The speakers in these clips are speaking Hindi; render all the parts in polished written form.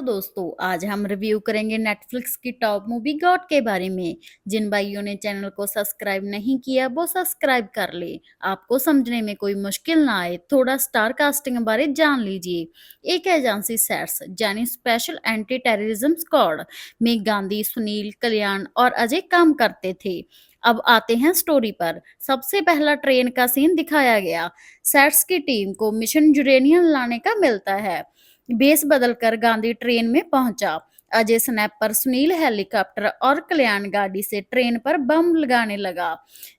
दोस्तों, आज हम रिव्यू करेंगे नेटफ्लिक्स की टॉप मूवी गॉड के बारे में। जिन भाइयों ने चैनल को सब्सक्राइब नहीं किया वो सब्सक्राइब कर ले। आपको समझने में कोई मुश्किल ना आए, थोड़ा स्टार कास्टिंग बारे जान लीजिए। एक एजेंसी सेट्स यानी स्पेशल एंटी टेररिज्म स्क्वाड में गांधी, सुनील, कल्याण और अजय काम करते थे। अब आते हैं स्टोरी पर। सबसे पहला ट्रेन का सीन दिखाया गया। सेट्स की टीम को मिशन यूरेनियम लाने का मिलता है। बेस बदलकर गांधी ट्रेन में पहुंचा। अजय स्नैपर, सुनील हेलीकॉप्टर और कल्याण गाड़ी से ट्रेन पर बम लगाने लगा।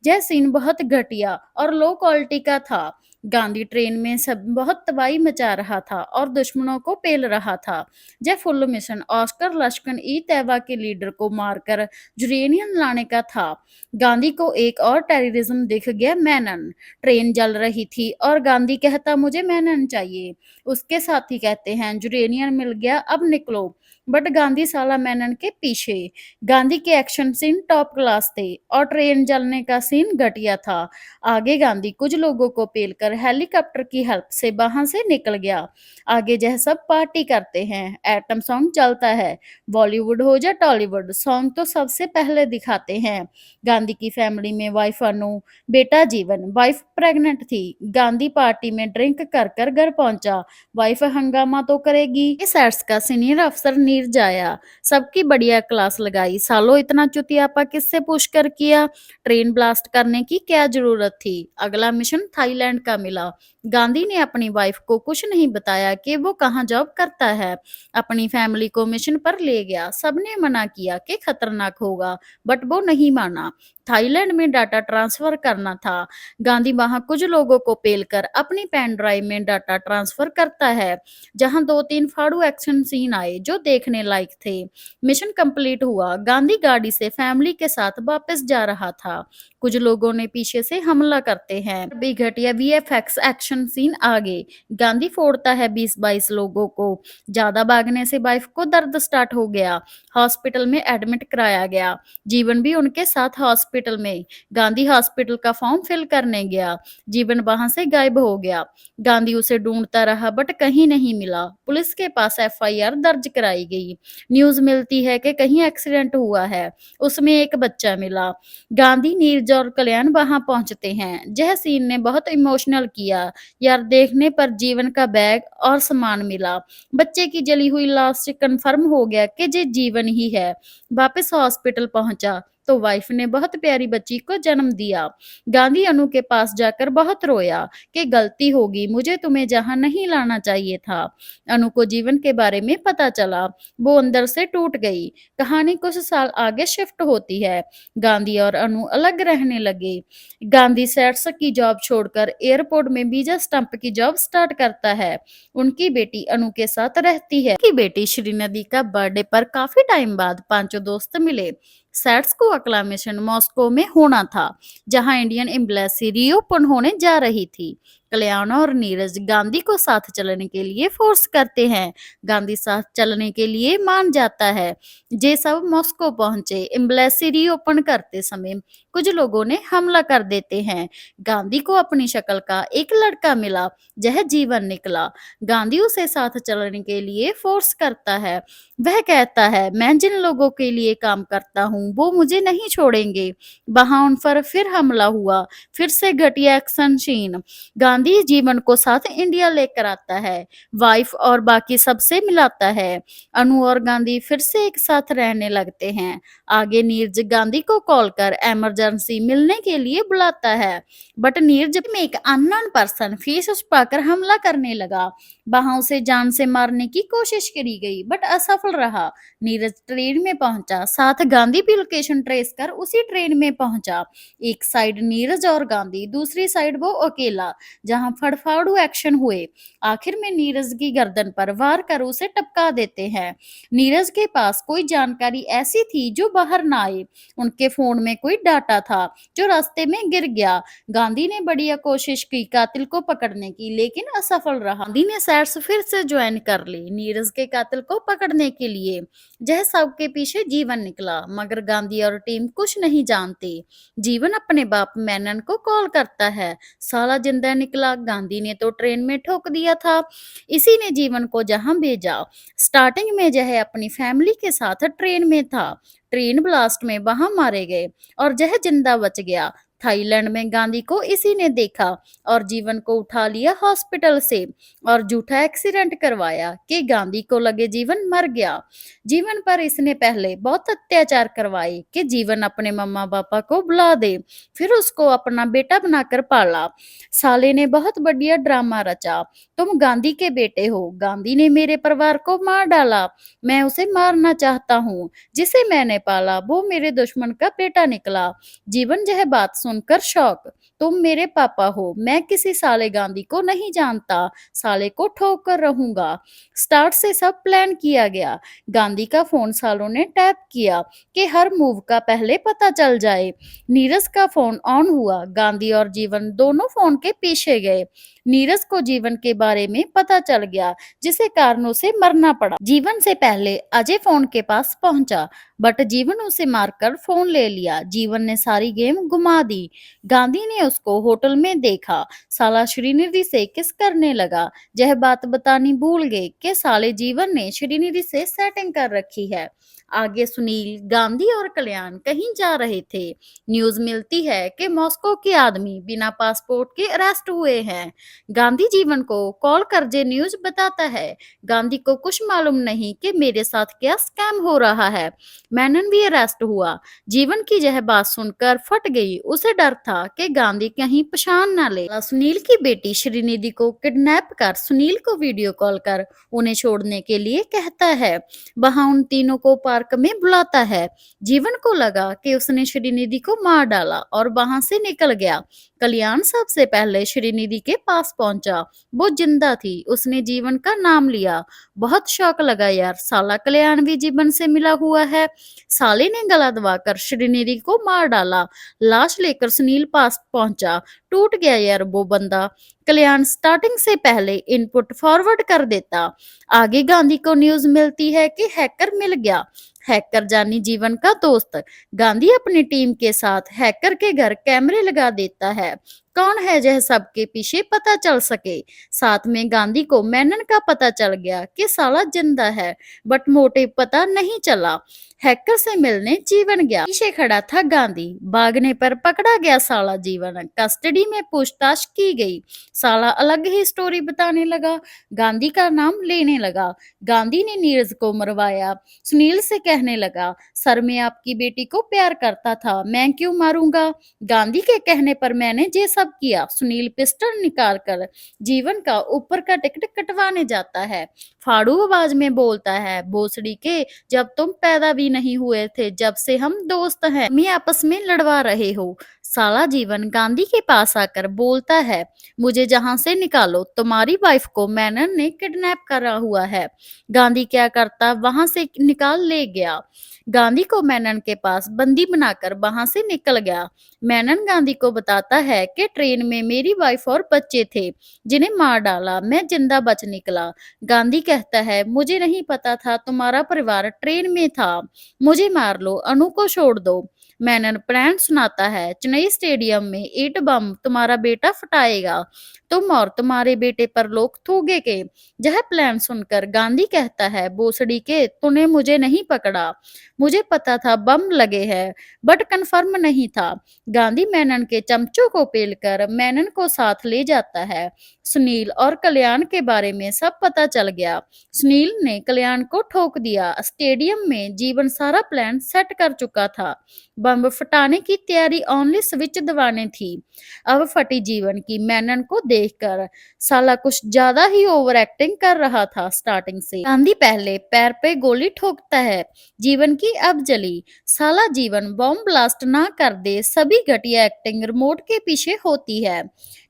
यह सीन बहुत घटिया और लो क्वालिटी का था। गांधी ट्रेन में सब बहुत तबाही मचा रहा था और दुश्मनों को पेल रहा था। यह फुल मिशन ऑस्कर लश्कन ई तैयबा के लीडर को मारकर यूरेनियम लाने का था। गांधी को एक और टेररिज्म दिख गया, मैनन। ट्रेन जल रही थी और गांधी कहता मुझे मैनन चाहिए। उसके साथी कहते हैं यूरेनियम मिल गया, अब निकलो। बट गांधी साला मेनन के पीछे। गांधी के एक्शन सीन टॉप क्लास थे और ट्रेन जलने का सीन घटिया था। आगे गांधी कुछ लोगों को पेलकर हेलीकॉप्टर की हेल्प से वहां से निकल गया। आगे यह सब पार्टी करते हैं, एटम सॉन्ग चलता है। बॉलीवुड हो या टॉलीवुड, सॉन्ग तो सबसे पहले दिखाते हैं। गांधी की फैमिली में वाइफ अनु, बेटा जीवन। वाइफ प्रेग्नेंट थी। गांधी पार्टी में ड्रिंक कर कर घर पहुंचा। वाइफ हंगामा तो करेगी। इस एड्स का सीनियर अफसर नीरज आया, सबकी बढ़िया क्लास लगाई। सालो इतना चुतियापा किससे पूछ कर किया? ट्रेन ब्लास्ट करने की क्या जरूरत थी? अगला मिशन थाईलैंड का मिला। गांधी ने अपनी वाइफ को कुछ नहीं बताया कि वो कहाँ जॉब करता है। अपनी फैमिली को मिशन पर ले गया। सबने मना किया कि खतरनाक होगा, बट वो नहीं माना। थाईलैंड में डाटा ट्रांसफर करना था। गांधी वहां कुछ लोगों को पेलकर अपनी पेन ड्राइव में डाटा ट्रांसफर करता है। जहां 2-3 फाड़ू एक्शन सीन आए जो देखने लायक थे। मिशन कंप्लीट हुआ। गांधी गाड़ी से फैमिली के साथ वापस जा रहा था। कुछ लोगों ने पीछे से हमला करते हैं। भी घटिया वीएफएक्स एक्शन सीन आगे। गांधी फोड़ता है 20-22 लोगों को। ज्यादा भागने से वाइफ को दर्द स्टार्ट हो गया। हॉस्पिटल में एडमिट कराया गया। जीवन भी उनके साथ हॉस्पिटल में। गांधी हॉस्पिटल का फॉर्म फिल करने गया। जीवन वहां से गायब हो गया। गांधी उसे ढूंढता रहा बट कहीं नहीं मिला। पुलिस के पास एफआईआर दर्ज कराई गई। न्यूज मिलती है कि कहीं एक्सीडेंट हुआ है, उसमें एक बच्चा मिला। गांधी, नीरज और कल्याण वहां पहुंचते हैं। यह सीन ने बहुत इमोशनल किया यार। देखने पर जीवन का बैग और सामान मिला। बच्चे की जली हुई लाश से कंफर्म हो गया कि ये जीवन ही है। वापस हॉस्पिटल पहुंचा तो वाइफ ने बहुत प्यारी बच्ची को जन्म दिया। गांधी अनु के पास जाकर बहुत रोया कि गलती होगी, मुझे तुम्हें जहां नहीं लाना चाहिए था। अनु को जीवन के बारे में पता चला। वो अंदर से टूट गई। कहानी कुछ साल आगे शिफ्ट होती है। गांधी और अनु अलग रहने लगे। गांधी सेट्स की जॉब छोड़कर एयरपोर्ट में वीजा स्टंप की जॉब स्टार्ट करता है। उनकी बेटी अनु के साथ रहती है। उनकी बेटी श्रीनदी का बर्थडे पर काफी टाइम बाद पांचों दोस्त मिले। सेट्स को अगला मिशन मॉस्को में होना था, जहां इंडियन एम्बेसी रीओपन होने जा रही थी। कल्याण और नीरज गांधी को साथ चलने के लिए फोर्स करते हैं। गांधी साथ चलने के लिए मान जाता है। ये सब मॉस्को पहुंचे। एम्बेसी रीओपन करते समय कुछ लोगों ने हमला कर देते हैं। गांधी को अपनी शक्ल का एक लड़का मिला, यह जीवन निकला। गांधी उसे साथ चलने के लिए फोर्स करता है। वह कहता है मैं जिन लोगों के लिए काम करता हूँ वो मुझे नहीं छोड़ेंगे। वहां उन पर फिर हमला हुआ। फिर से घटिया एक्शन सीन। गांधी जीवन को साथ इंडिया लेकर आता है। वाइफ और बाकी सबसे मिलाता है। अनु और गांधी फिर से एक साथ रहने लगते हैं। आगे नीरज गांधी को कॉल कर इमरजेंसी मिलने के लिए बुलाता है। बट नीरज में एक अननोन पर्सन फेस छुपाकर हमला करने लगा। वहां उसे जान से मारने की कोशिश करी गई बट असफल रहा। नीरज ट्रेन में पहुंचा। साथ गांधी भी लोकेशन ट्रेस कर उसी ट्रेन में पहुंचा। एक साइड नीरज और गांधी, दूसरी साइड वो अकेला, जहां फड़फाड़ू एक्शन हुए। आखिर में नीरज की गर्दन पर वार कर उसे टपका देते हैं। नीरज के पास कोई जानकारी ऐसी थी जो बाहर ना आए। उनके फोन में कोई डाटा था जो रास्ते में गिर गया। गांधी ने बढ़िया कोशिश की कातिल को पकड़ने की, लेकिन असफल रहा। गांधी ने सैट्स फिर से ज्वाइन कर ली नीरज के कातिल को पकड़ने के लिए। यह सब के पीछे जीवन निकला, मगर गांधी और टीम कुछ नहीं जानते। जीवन अपने बाप मेनन को कॉल करता है। साला जिंदा निकला निकला, गांधी ने तो ट्रेन में ठोक दिया था। इसी ने जीवन को जहां भेजा। स्टार्टिंग में यह अपनी फैमिली के साथ ट्रेन में था। ट्रेन ब्लास्ट में वहां मारे गए और यह जिंदा बच गया। थाईलैंड में गांधी को इसी ने देखा और जीवन को उठा लिया हॉस्पिटल से और झूठा एक्सीडेंट करवाया कि गांधी को लगे जीवन मर गया। जीवन पर इसने पहले बहुत अत्याचार करवाए कि जीवन अपने मम्मा पापा को बुला दे, फिर उसको अपना बेटा बनाकर पाला। साले ने बहुत बढ़िया ड्रामा रचा। तुम गांधी के बेटे हो, गांधी ने मेरे परिवार को मार डाला, मैं उसे मारना चाहता हूँ। जिसे मैंने पाला वो मेरे दुश्मन का बेटा निकला। जीवन यह बात सुनकर शौक। तुम मेरे पापा हो, मैं किसी साले गांधी को नहीं जानता, साले को ठोक कर रहूंगा। स्टार्ट से सब प्लान किया गया। गांधी का फोन सालों ने टैप किया कि हर मूव का पहले पता चल जाए। नीरज का फोन ऑन हुआ। गांधी और जीवन दोनों फोन के पीछे गए। नीरज को जीवन के बारे में पता चल गया, जिसे कारणों से मरना पड़ा। जीवन से पहले अजय फोन के पास पहुंचा, बट जीवन उसे मारकर फोन ले लिया। जीवन ने सारी गेम घुमा दी। गांधी ने उसको होटल में देखा, साला श्रीनिधि से किस करने लगा। यह बात बतानी भूल गए कि साले जीवन ने श्रीनिधि से सेटिंग कर रखी है। आगे सुनील, गांधी और कल्याण कहीं जा रहे थे। न्यूज मिलती है कि मॉस्को के आदमी बिना पासपोर्ट के अरेस्ट हुए हैं। गांधी जीवन को कॉल कर जे न्यूज बताता है। गांधी को कुछ मालूम नहीं कि मेरे साथ क्या स्कैम हो रहा है। मेनन भी अरेस्ट हुआ। जीवन की यह बात सुनकर फट गई। उसे डर था कि गांधी कहीं पहचान न ले। सुनील की बेटी श्रीनिधि को किडनैप कर सुनील को वीडियो कॉल कर उन्हें छोड़ने के लिए कहता है। वहां उन तीनों को पार्क में बुलाता है। जीवन को लगा कि उसने श्रीनिधि को मार डाला और वहां से निकल गया। कल्याण सबसे पहले श्रीनिधि के पास पहुंचा। वो जिंदा थी। उसने जीवन का नाम लिया। बहुत शौक लगा यार, साला कल्याण भी जीवन से मिला हुआ है। साले ने गला दबाकर श्रीनिधि को मार डाला। लाश लेकर सुनील पास पहुंचा। टूट गया यार वो बंदा। कल्याण स्टार्टिंग से पहले इनपुट फॉरवर्ड कर देता। आगे गांधी को न्यूज मिलती है कि हैकर मिल गया। हैकर जानी जीवन का दोस्त। गांधी अपनी टीम के साथ हैकर के घर कैमरे लगा देता है। कौन है यह सबके पीछे पता चल सके। साथ में गांधी को मेनन का पता चल गया कि साला जिंदा है, बट मोटिव पता नहीं चला। हैकर से मिलने जीवन गया। पीछे खड़ा था गांधी। भागने पर पकड़ा गया साला जीवन। कस्टडी में पूछताछ की गई। साला अलग ही स्टोरी बताने लगा। गांधी का नाम लेने लगा। गांधी ने नीरज को मरवाया। सुनील से कहने लगा, सर मैं आपकी बेटी को प्यार करता था, मैं क्यों मारूंगा। गांधी के कहने पर मैंने ये सब किया। सुनील पिस्टल निकाल कर जीवन का ऊपर का टिकट कटवाने जाता है। फाड़ू आवाज में बोलता है, भोसड़ी के, जब तुम पैदा भी नहीं हुए थे, जब से हम दोस्त हैं, मैं आपस में लड़वा रहे हो। साला जीवन गांधी के पास आकर बोलता है, मुझे जहां से निकालो, तुम्हारी वाइफ को मेनन ने किडनैप करा हुआ है। गांधी क्या करता, वहां से निकाल ले गया। गांधी को मेनन के पास बंदी बनाकर वहां से निकल गया। मेनन गांधी को बताता है कि ट्रेन में मेरी वाइफ और बच्चे थे, जिन्हें मार डाला, मैं जिंदा बच निकला। गांधी कहता है, मुझे नहीं पता था तुम्हारा परिवार ट्रेन में था, मुझे मार लो, अनु को छोड़ दो। मेनन प्लान सुनाता है, चेन्नई स्टेडियम में ईट बम तुम्हारा बेटा फटाएगा, तुम और तुम्हारे बेटे पर लोग थूकेंगे। यह प्लान सुनकर गांधी कहता है, भोसड़ी के, तूने मुझे नहीं पकड़ा, मुझे पता था बम लगे हैं, बट कंफर्म नहीं था। गांधी मेनन के चमचों को पेलकर मेनन को साथ ले जाता है। सुनील और कल्याण के बारे में सब पता चल गया। सुनील ने कल्याण को ठोक दिया। स्टेडियम में जीवन सारा प्लान सेट कर चुका था। बम फटाने की तैयारी, ओनली स्विच दबाने थी। अब फटी जीवन की मेनन को देखकर साला कुछ ज्यादा ही ओवर एक्टिंग कर रहा था। स्टार्टिंग से गांधी पहले पैर पे गोली ठोकता है। जीवन की अब जली। साला जीवन बॉम्ब ब्लास्ट ना कर दे, सभी घटिया एक्टिंग रिमोट के पीछे होती है।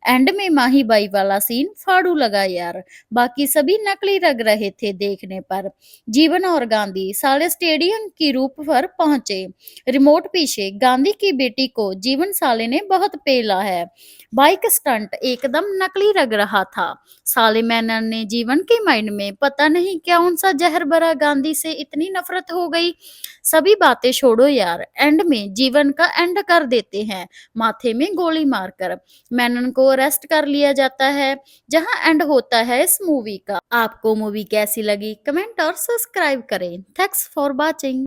एंड में माही बाई वाला सीन फाड़ू लगा यार। बाकी सभी नकली लग रहे थे देखने पर। जीवन और गांधी साले स्टेडियम की रूप पर पहुंचे। रिमोट पीछे पीछे गांधी की बेटी को जीवन साले ने बहुत पेला है। बाइक स्टंट एकदम नकली लग रहा था। साले मेनन ने जीवन के माइंड में पता नहीं कौन सा जहर भरा, गांधी से इतनी नफरत हो गई। सभी बातें छोड़ो यार, एंड में जीवन का एंड कर देते हैं माथे में गोली मारकर। मेनन को अरेस्ट कर लिया जाता है, जहां एंड होता है इस मूवी का। आपको मूवी कैसी लगी कमेंट और सब्सक्राइब करें। Thanks for watching.